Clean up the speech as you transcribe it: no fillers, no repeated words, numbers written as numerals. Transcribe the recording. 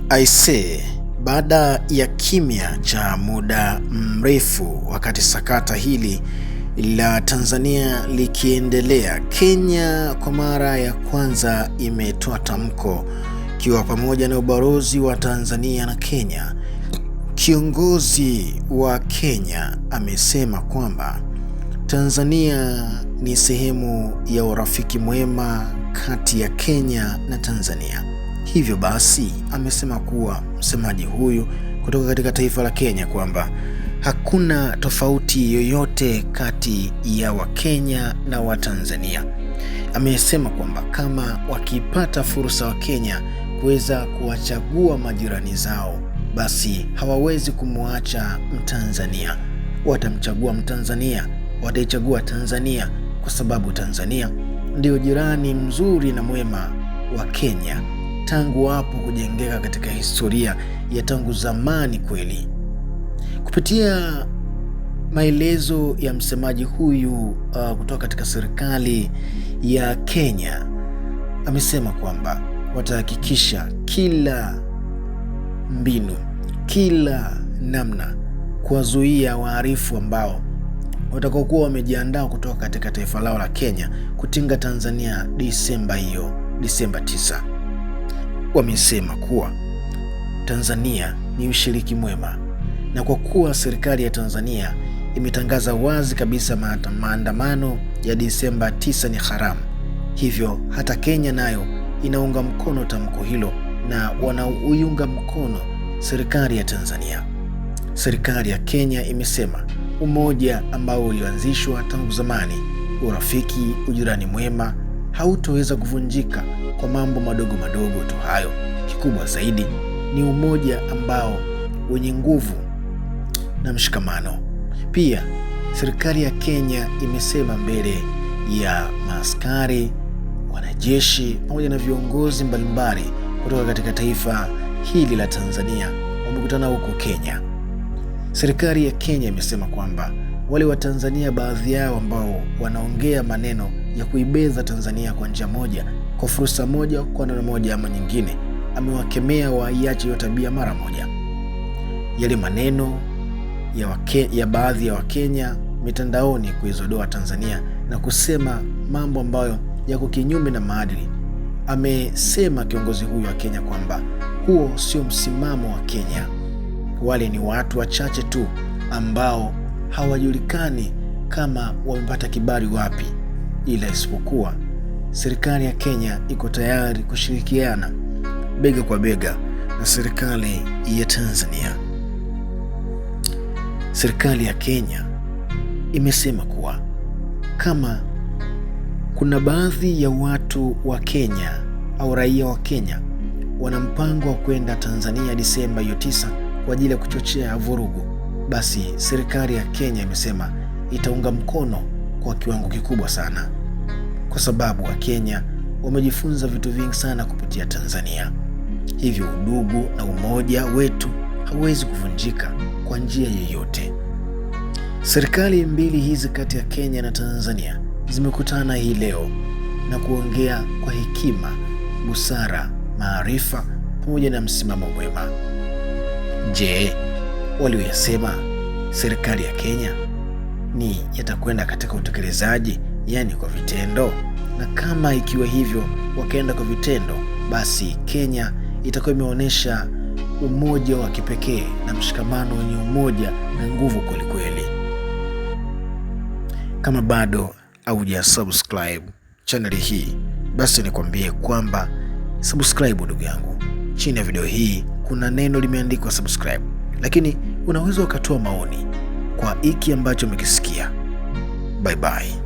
Aisee, baada ya kimya cha muda mrefu wakati sakata hili la Tanzania likiendelea, Kenya kwa mara ya kwanza imetoa tamko ikiwa pamoja na ubalozi wa Tanzania na Kenya. Kiongozi wa Kenya amesema kwamba Tanzania ni sehemu ya urafiki mwema kati ya Kenya na Tanzania. Hivyo basi amesema kuwa msemaji huyu kutoka katika taifa la Kenya kwamba hakuna tofauti yoyote kati ya Wakenya na Watanzania. Amesema kwamba kama wakipata fursa wa Kenya kuweza kuwachagua majirani zao, basi hawawezi kumwacha Mtanzania. Watamchagua Mtanzania, wataichagua Tanzania kwa sababu Tanzania ndio jirani mzuri na mwema wa Kenya tangu hapo kujengeka katika historia ya tangu zamani kweli. Kupitia maelezo ya msemaji huyu kutoka katika serikali ya Kenya, amesema kwamba watahakikisha kila mbinu, kila namna kuwazuia wahalifu ambao watakaokuwa wamejiandaa kutoka katika taifa lao la Kenya kutinga Tanzania Disemba 9. Wamesema kuwa Tanzania ni ushiriki mwema, na kwa kuwa serikali ya Tanzania imetangaza wazi kabisa maandamano ya Disemba 9 ni haramu, hivyo hata Kenya nayo inaunga mkono tamko hilo na wanauiunga mkono serikali ya Tanzania. Serikali ya Kenya imesema umoja ambao ulioanzishwa tangu zamani, urafiki, ujirani mwema hautoweza kuvunjika kwa mambo madogo madogo tu hayo. Kikubwa zaidi ni umoja ambao wenye nguvu na mshikamano. Pia serikali ya Kenya imesema mbele ya maaskari, wanajeshi pamoja na viongozi mbalimbali kutoka katika taifa hili la Tanzania wamekutana huko Kenya. Serikali ya Kenya imesema kwamba wale wa Tanzania baadhi yao ambao wanaongea maneno ya kuibeza Tanzania kwa njia moja, kwa fursa moja, kwa namna moja ama nyingine, amewakemea waiache hiyo tabia mara moja. Yale maneno ya baadhi ya Wakenya mitandaoni kuizodoa Tanzania na kusema mambo ambayo yako kinyume na maadili. Amesema kiongozi huyu wa Kenya kwamba huo sio msimamo wa Kenya. Wale ni watu wachache tu ambao hawajulikani kama wamepata kibali wapi, ila isipokuwa serikali ya Kenya iko tayari kushirikiana bega kwa bega na serikali ya Tanzania. Serikali ya Kenya imesema kuwa kama kuna baadhi ya watu wa Kenya au raia wa Kenya wana mpango wa kwenda Tanzania Disemba 9 kwa ajili ya kuchochea vurugu, basi serikali ya Kenya imesema itaunga mkono kwa kiwango kikubwa sana, kwa sababu wa Kenya wamejifunza vitu vingi sana kupitia Tanzania. Hivyo udugu na umoja wetu hauwezi kuvunjika kwa njia yoyote. Serikali mbili hizi kati ya Kenya na Tanzania zimekutana hii leo na kuongea kwa hekima, busara, maarifa pamoja na msimamo mwema. Je, walioyasema serikali ya Kenya ni yatakwenda katika utekelezaji, yani kwa vitendo? Na kama ikiwa hivyo wakaenda kwa vitendo, basi Kenya itakuwa imeonyesha umoja wa kipekee na mshikamano wenye umoja na nguvu kwelikweli. Kama bado hauja subscribe channel hii, basi nikwambie kwamba subscribe ndugu yangu. Chini ya video hii kuna neno limeandikwa subscribe, lakini unaweza ukatoa maoni kwa hiki ambacho umekisikia. Bye bye.